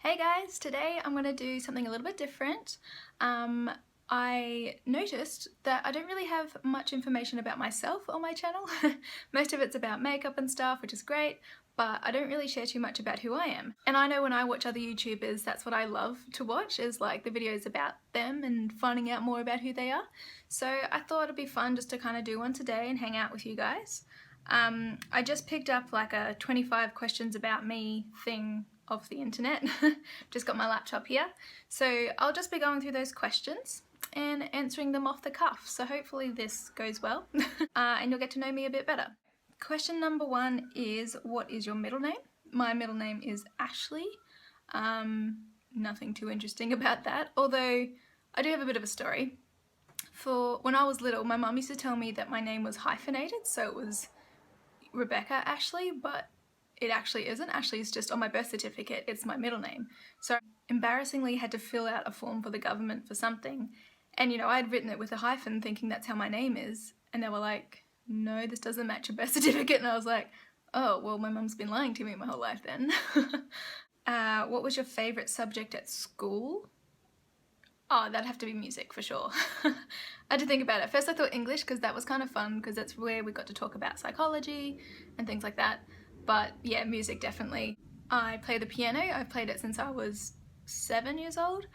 Hey guys, today I'm going to do something a little bit different. I noticed that I don't really have much information about myself on my channel. Most of it's about makeup and stuff, which is great, but I don't really share too much about who I am. And I know when I watch other YouTubers, that's what I love to watch, is like the videos about them and finding out more about who they are. So I thought it'd be fun just to kind of do one today and hang out with you guys. I just picked up like a 25 questions about me thing off the internet. Just got my laptop here. So I'll just be going through those questions and answering them off the cuff. So hopefully this goes well and you'll get to know me a bit better. Question number 1 is, what is your middle name? My middle name is Ashley. Nothing too interesting about that, although I do have a bit of a story. For when I was little, my mum used to tell me that my name was hyphenated, so it was Rebecca Ashley, but it actually isn't. Ashley is just on my birth certificate, it's my middle name. So I embarrassingly had to fill out a form for the government for something, and you know, I'd written it with a hyphen thinking that's how my name is, and they were like, no, this doesn't match your birth certificate, and I was like, oh, well, my mum's been lying to me my whole life then. What was your favourite subject at school? Oh, that'd have to be music for sure. I had to think about it. First I thought English because that was kind of fun because that's where we got to talk about psychology and things like that. But yeah, music definitely. I play the piano. I've played it since I was 7 years old.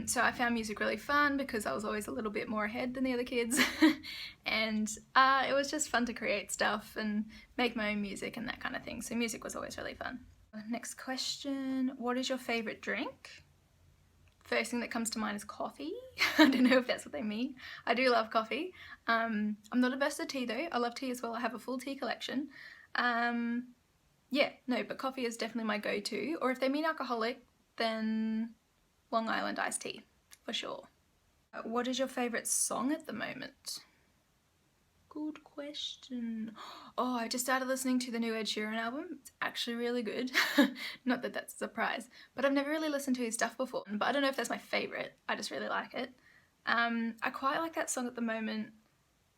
So I found music really fun because I was always a little bit more ahead than the other kids. And it was just fun to create stuff and make my own music and that kind of thing. So music was always really fun. Next question, what is your favourite drink? First thing that comes to mind is coffee. I don't know if that's what they mean. I do love coffee. I'm not averse to tea though. I love tea as well. I have a full tea collection. Yeah, no, but coffee is definitely my go-to. Or if they mean alcoholic, then Long Island iced tea, for sure. What is your favourite song at the moment? Good question. Oh, I just started listening to the new Ed Sheeran album. It's actually really good. Not that that's a surprise, but I've never really listened to his stuff before. But I don't know if that's my favourite. I just really like it. I quite like that song at the moment.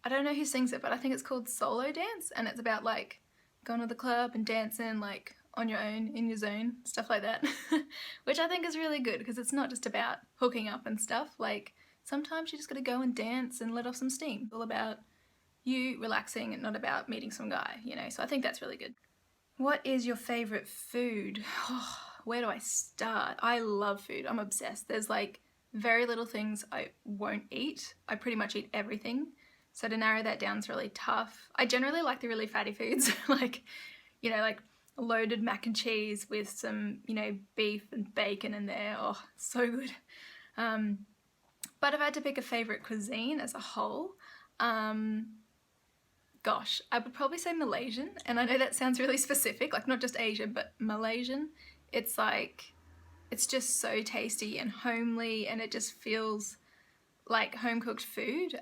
I don't know who sings it, but I think it's called Solo Dance, and it's about like going to the club and dancing like on your own, in your zone, stuff like that. Which I think is really good because it's not just about hooking up and stuff. Like sometimes you just gotta go and dance and let off some steam. It's all about you relaxing and not about meeting some guy, you know, so I think that's really good. What is your favourite food? Oh, where do I start? I love food. I'm obsessed. There's like very little things I won't eat. I pretty much eat everything. So to narrow that down is really tough. I generally like the really fatty foods, like, you know, like loaded mac and cheese with some, you know, beef and bacon in there. Oh, so good. But if I had to pick a favourite cuisine as a whole, gosh, I would probably say Malaysian, and I know that sounds really specific, like not just Asian, but Malaysian. It's like, it's just so tasty and homely, and it just feels like home-cooked food,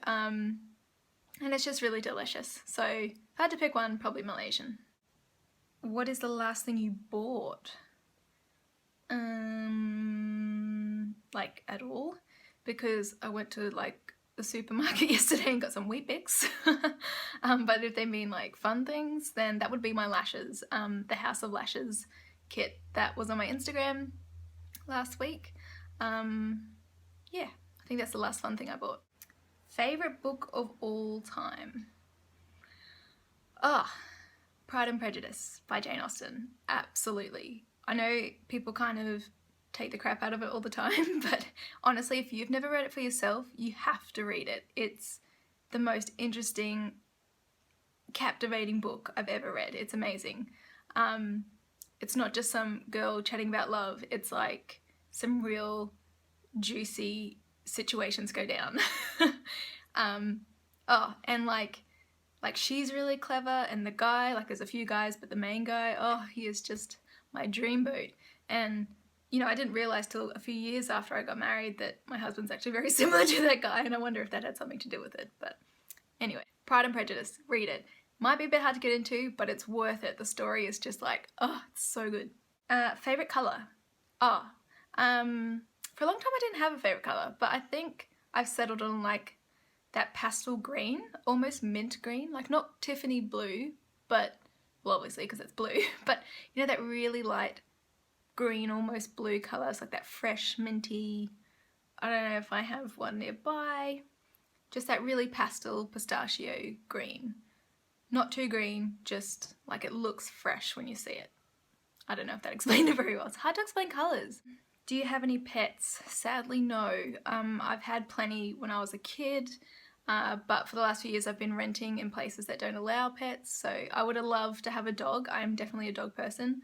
and it's just really delicious. So if I had to pick one, probably Malaysian. What is the last thing you bought? Like at all? Because I went to like the supermarket yesterday and got some Weet-Bix. But if they mean like fun things, then that would be my lashes. The House of Lashes kit that was on my Instagram last week. Yeah, I think that's the last fun thing I bought. Favourite book of all time? Pride and Prejudice by Jane Austen. Absolutely. I know people kind of take the crap out of it all the time, but honestly, if you've never read it for yourself, you have to read it. It's the most interesting, captivating book I've ever read. It's amazing. It's not just some girl chatting about love, it's like some real juicy situations go down. And like she's really clever, and the guy, like there's a few guys, but the main guy, oh, he is just my dreamboat. And you know, I didn't realise till a few years after I got married that my husband's actually very similar to that guy, and I wonder if that had something to do with it. But anyway, Pride and Prejudice, read it. Might be a bit hard to get into, but it's worth it. The story is just like, oh, it's so good. Favourite colour? For a long time I didn't have a favourite colour, but I think I've settled on like that pastel green, almost mint green, like not Tiffany blue, but, well obviously because it's blue, but you know that really light green, almost blue colours, like that fresh, minty, I don't know if I have one nearby, just that really pastel pistachio green. Not too green, just like it looks fresh when you see it. I don't know if that explained it very well. It's hard to explain colours. Do you have any pets? Sadly, no. I've had plenty when I was a kid, but for the last few years I've been renting in places that don't allow pets, so I would have loved to have a dog. I'm definitely a dog person.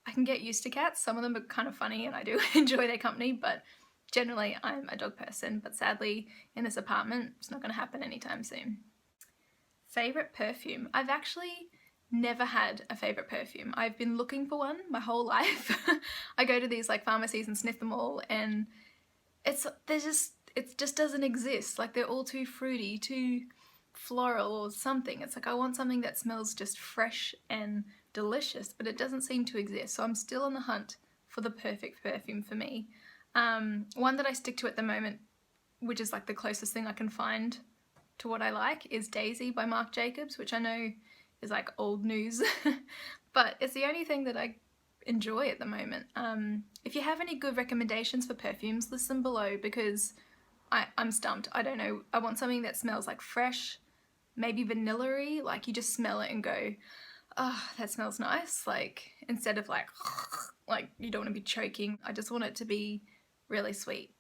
I can get used to cats. Some of them are kind of funny and I do enjoy their company, but generally I'm a dog person. But sadly, in this apartment, it's not going to happen anytime soon. Favourite perfume? I've actually never had a favourite perfume. I've been looking for one my whole life. I go to these like pharmacies and sniff them all, and it just doesn't exist. Like, they're all too fruity, too floral or something. It's like I want something that smells just fresh and delicious, but it doesn't seem to exist. So I'm still on the hunt for the perfect perfume for me. One that I stick to at the moment, which is like the closest thing I can find to what I like, is Daisy by Marc Jacobs, which I know is like old news, but it's the only thing that I enjoy at the moment. If you have any good recommendations for perfumes, list them below, because I'm stumped. I don't know. I want something that smells like fresh, maybe vanilla-y, like you just smell it and go, oh, that smells nice. Like, instead of like you don't want to be choking. I just want it to be really sweet.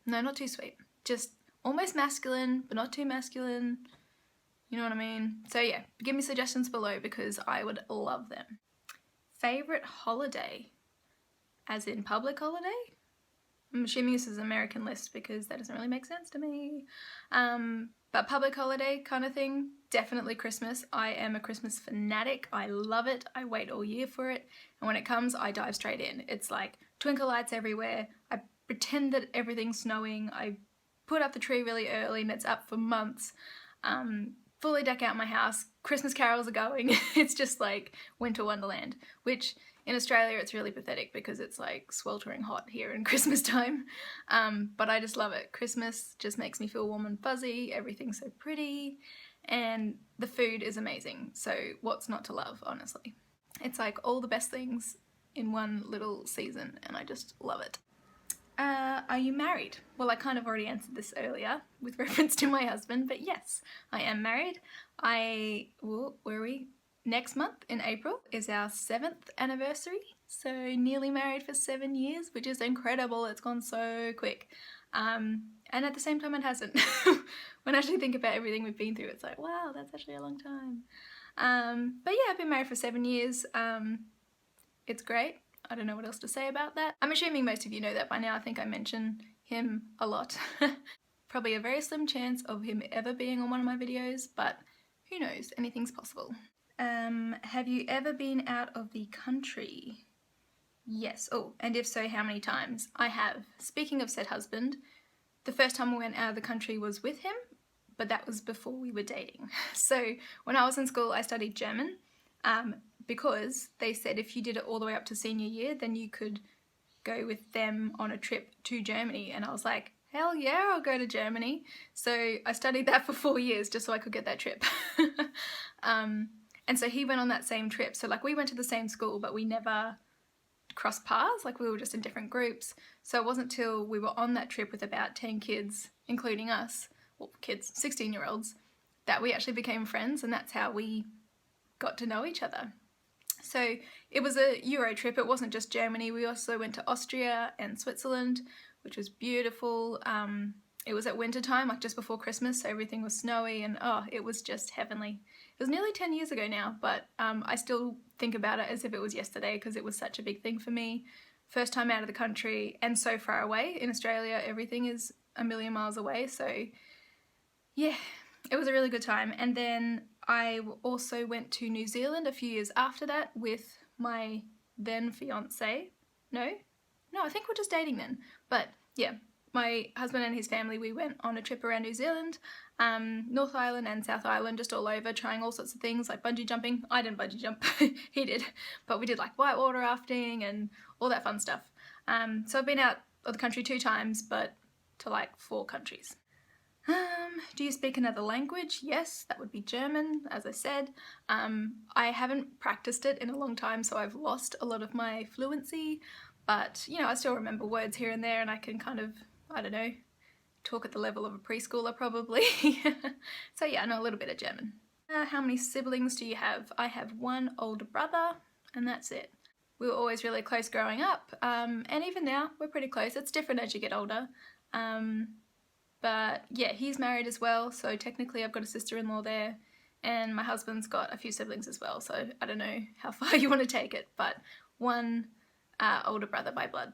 No, not too sweet. Just almost masculine, but not too masculine. You know what I mean? So yeah, give me suggestions below because I would love them. Favourite holiday? As in public holiday? I'm assuming this is an American list because that doesn't really make sense to me. But public holiday kind of thing, definitely Christmas. I am a Christmas fanatic. I love it. I wait all year for it. And when it comes, I dive straight in. It's like twinkle lights everywhere. I pretend that everything's snowing. I put up the tree really early and it's up for months. Fully deck out my house. Christmas carols are going. It's just like winter wonderland, which in Australia it's really pathetic because it's like sweltering hot here in Christmas time. But I just love it. Christmas just makes me feel warm and fuzzy. Everything's so pretty and the food is amazing. So what's not to love, honestly? It's like all the best things in one little season and I just love it. Are you married? Well, I kind of already answered this earlier with reference to my husband, but yes, I am married. Where are we? Next month in April is our 7th anniversary, so nearly married for 7 years, which is incredible. It's gone so quick. And at the same time it hasn't. When I actually think about everything we've been through, it's like, wow, that's actually a long time. But yeah, I've been married for 7 years. It's great. I don't know what else to say about that. I'm assuming most of you know that by now. I think I mention him a lot. Probably a very slim chance of him ever being on one of my videos, but who knows, anything's possible. Have you ever been out of the country? Yes. Oh, and if so, how many times? I have. Speaking of said husband, the first time I went out of the country was with him, but that was before we were dating. So when I was in school, I studied German. Because they said if you did it all the way up to senior year, then you could go with them on a trip to Germany. And I was like, hell yeah, I'll go to Germany. So I studied that for 4 years just so I could get that trip. And so he went on that same trip. So like we went to the same school, but we never crossed paths. Like we were just in different groups. So it wasn't till we were on that trip with about 10 kids, including us, well, kids, 16-year-olds, that we actually became friends. And that's how we got to know each other. So it was a Euro trip. It wasn't just Germany. We also went to Austria and Switzerland, which was beautiful. It was at winter time, like just before Christmas, so everything was snowy and oh, it was just heavenly. It was nearly 10 years ago now, but I still think about it as if it was yesterday because it was such a big thing for me. First time out of the country and so far away. In Australia, everything is a million miles away, so yeah, it was a really good time. And then I also went to New Zealand a few years after that with my then fiance. No, I think we're just dating then. But yeah, my husband and his family, we went on a trip around New Zealand, North Island and South Island, just all over, trying all sorts of things like bungee jumping. I didn't bungee jump, he did, but we did like whitewater rafting and all that fun stuff. So I've been out of the country 2 times, but to like 4 countries. Do you speak another language? Yes, that would be German, as I said. I haven't practiced it in a long time, so I've lost a lot of my fluency, but you know, I still remember words here and there, and I can kind of, I don't know, talk at the level of a preschooler probably. So yeah, I know a little bit of German. How many siblings do you have? I have one older brother, and that's it. We were always really close growing up, and even now we're pretty close. It's different as you get older. But yeah, he's married as well, so technically I've got a sister-in-law there, and my husband's got a few siblings as well, so I don't know how far you want to take it, but one older brother by blood.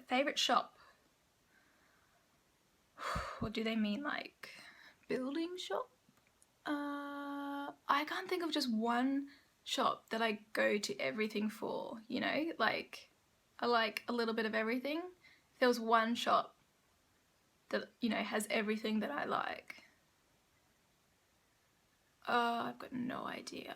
Favourite shop? What do they mean, like building shop? I can't think of just one shop that I go to everything for, you know, like I like a little bit of everything. If there was one shop that, you know, has everything that I like. I've got no idea.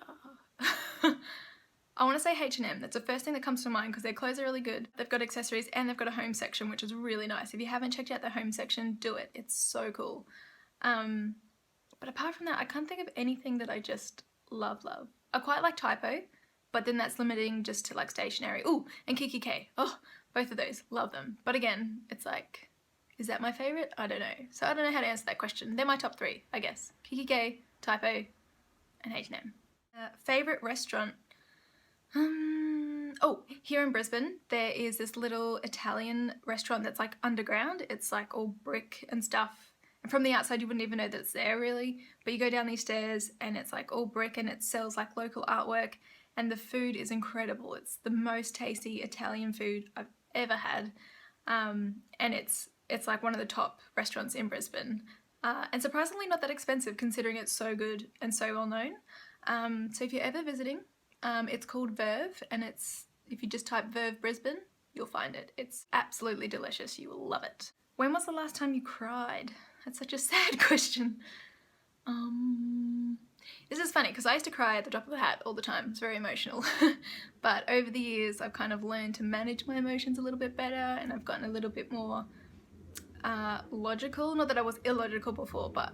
I want to say H&M. That's the first thing that comes to mind because their clothes are really good. They've got accessories and they've got a home section, which is really nice. If you haven't checked out the home section, do it. It's so cool. But apart from that, I can't think of anything that I just love. I quite like Typo, but then that's limiting just to like stationery. Ooh, and Kiki K. Oh, both of those. Love them. But again, it's like, is that my favourite? I don't know. So I don't know how to answer that question. They're my top three, I guess. Kiki K, Typo, and H&M. Favourite restaurant? Oh, here in Brisbane, there is this little Italian restaurant that's like underground. It's like all brick and stuff. And from the outside, you wouldn't even know that it's there really. But you go down these stairs and it's like all brick and it sells like local artwork. And the food is incredible. It's the most tasty Italian food I've ever had. And it's like one of the top restaurants in Brisbane. And surprisingly not that expensive considering it's so good and so well known. So if you're ever visiting, it's called Verve, and if you just type Verve Brisbane, you'll find it. It's absolutely delicious. You will love it. When was the last time you cried? That's such a sad question. This is funny because I used to cry at the drop of a hat all the time. It's very emotional. But over the years, I've kind of learned to manage my emotions a little bit better, and I've gotten a little bit more logical. Not that I was illogical before, but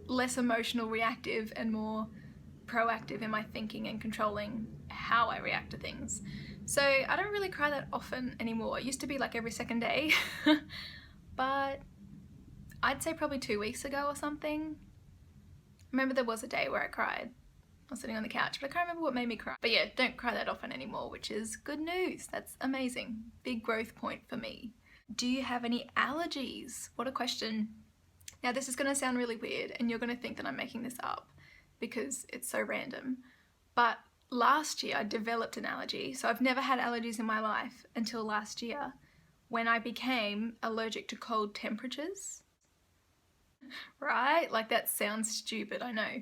less emotional, reactive, and more proactive in my thinking and controlling how I react to things. So I don't really cry that often anymore. It used to be like every second day, but I'd say probably 2 weeks ago or something. Remember there was a day where I cried. I was sitting on the couch, but I can't remember what made me cry. But yeah, don't cry that often anymore, which is good news. That's amazing. Big growth point for me. Do you have any allergies? What a question. Now this is going to sound really weird and you're going to think that I'm making this up because it's so random. But last year I developed an allergy. So I've never had allergies in my life until last year when I became allergic to cold temperatures. Right? Like that sounds stupid, I know.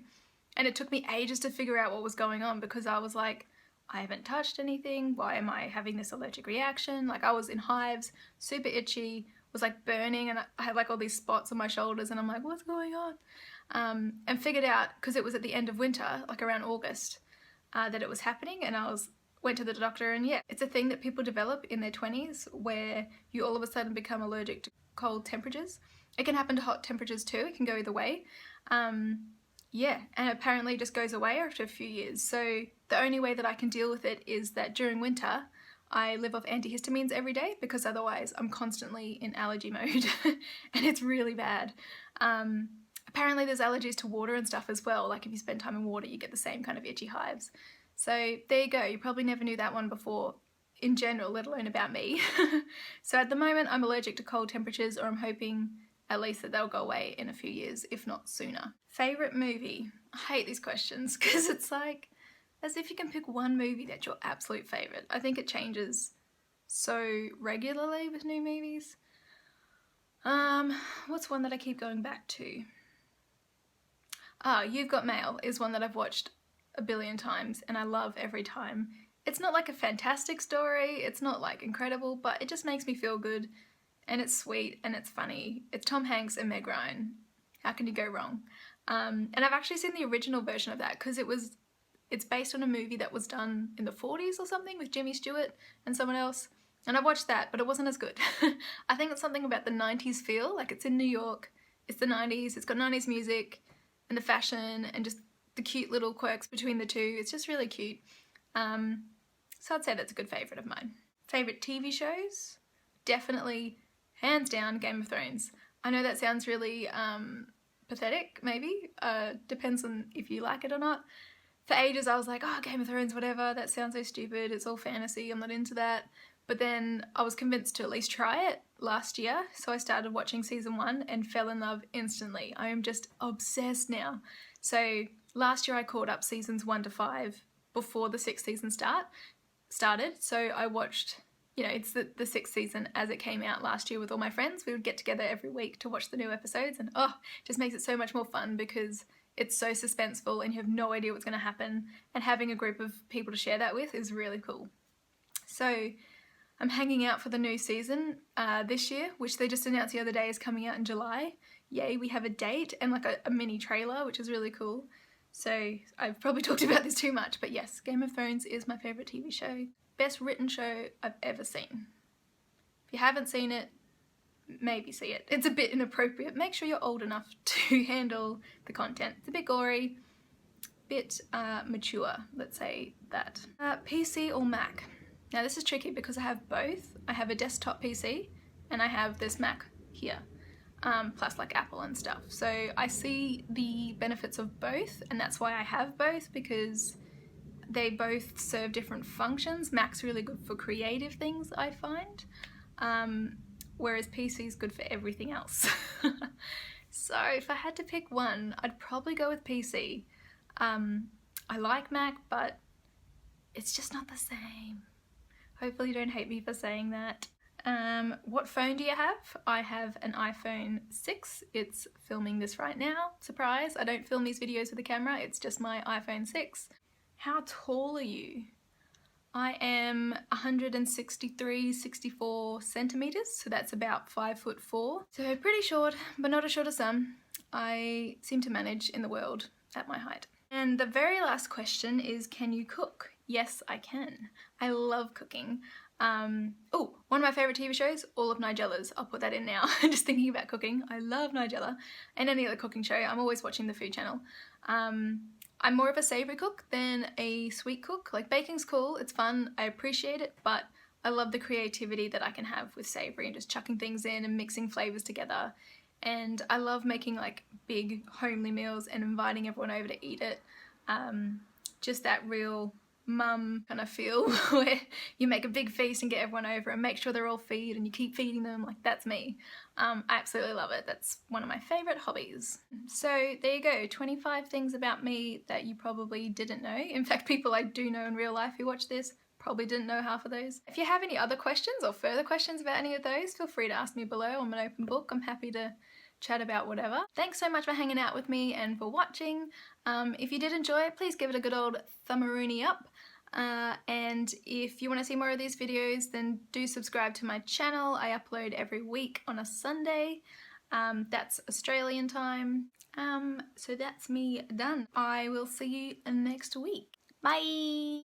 And it took me ages to figure out what was going on because I was like, I haven't touched anything. Why am I having this allergic reaction? Like I was in hives, super itchy, was like burning, and I had like all these spots on my shoulders and I'm like, what's going on? And figured out, because it was at the end of winter, like around August, that it was happening, and went to the doctor, and yeah, it's a thing that people develop in their 20s where you all of a sudden become allergic to cold temperatures. It can happen to hot temperatures too, it can go either way. Yeah, and apparently it just goes away after a few years. So the only way that I can deal with it is that during winter, I live off antihistamines every day because otherwise I'm constantly in allergy mode and it's really bad. Apparently there's allergies to water and stuff as well. Like if you spend time in water, you get the same kind of itchy hives. So there you go. You probably never knew that one before in general, let alone about me. So at the moment I'm allergic to cold temperatures, or I'm hoping at least that they'll go away in a few years, if not sooner. Favourite movie? I hate these questions because it's like as if you can pick one movie that's your absolute favourite. I think it changes so regularly with new movies. What's one that I keep going back to? You've Got Mail is one that I've watched a billion times and I love every time. It's not like a fantastic story, it's not like incredible, but it just makes me feel good, and it's sweet and it's funny. It's Tom Hanks and Meg Ryan. How can you go wrong? And I've actually seen the original version of that because it's based on a movie that was done in the 40s or something with Jimmy Stewart and someone else. And I watched that, but it wasn't as good. I think it's something about the 90s feel, like it's in New York, it's the 90s, it's got 90s music and the fashion and just the cute little quirks between the two. It's just really cute. So I'd say that's a good favourite of mine. Favourite TV shows? Definitely, hands down, Game of Thrones. I know that sounds really pathetic, maybe. Depends on if you like it or not. For ages I was like, oh, Game of Thrones, whatever, that sounds so stupid, it's all fantasy, I'm not into that. But then I was convinced to at least try it last year, so I started watching season 1 and fell in love instantly. I am just obsessed now. So last year I caught up seasons 1 to 5 before the 6th season started, so I watched, you know, it's the 6th season as it came out last year with all my friends. We would get together every week to watch the new episodes, and oh, it just makes it so much more fun because it's so suspenseful and you have no idea what's going to happen, and having a group of people to share that with is really cool. So I'm hanging out for the new season this year, which they just announced the other day is coming out in July. Yay, we have a date and like a mini trailer, which is really cool. So I've probably talked about this too much, but yes, Game of Thrones is my favourite TV show. Best written show I've ever seen. If you haven't seen it, maybe see it. It's a bit inappropriate. Make sure you're old enough to handle the content. It's a bit gory, bit mature, let's say that. PC or Mac? Now this is tricky because I have both. I have a desktop PC and I have this Mac here, plus like Apple and stuff. So I see the benefits of both, and that's why I have both, because they both serve different functions. Mac's really good for creative things, I find, whereas PC is good for everything else. So if I had to pick one, I'd probably go with PC. I like Mac, but it's just not the same. Hopefully you don't hate me for saying that. What phone do you have? I have an iPhone 6. It's filming this right now. Surprise, I don't film these videos with a camera, it's just my iPhone 6. How tall are you? I am 163, 64 centimetres, so that's about 5'4". So pretty short, but not as short as some. I seem to manage in the world at my height. And the very last question is, can you cook? Yes, I can. I love cooking. Oh, one of my favourite TV shows, all of Nigella's. I'll put that in now. Just thinking about cooking. I love Nigella. And any other cooking show. I'm always watching the Food Channel. I'm more of a savoury cook than a sweet cook. Like, baking's cool, it's fun, I appreciate it, but I love the creativity that I can have with savoury and just chucking things in and mixing flavours together. And I love making like big homely meals and inviting everyone over to eat it. Just that real mum kind of feel where you make a big feast and get everyone over and make sure they're all fed and you keep feeding them. Like, that's me. I absolutely love it. That's one of my favourite hobbies. So there you go, 25 things about me that you probably didn't know. In fact, people I do know in real life who watch this probably didn't know half of those. If you have any other questions or further questions about any of those, feel free to ask me below. I'm an open book. I'm happy to chat about whatever. Thanks so much for hanging out with me and for watching. If you did enjoy it, please give it a good old thumb-a-rooney up. And if you want to see more of these videos, then do subscribe to my channel. I upload every week on a Sunday. That's Australian time. So that's me done. I will see you next week. Bye!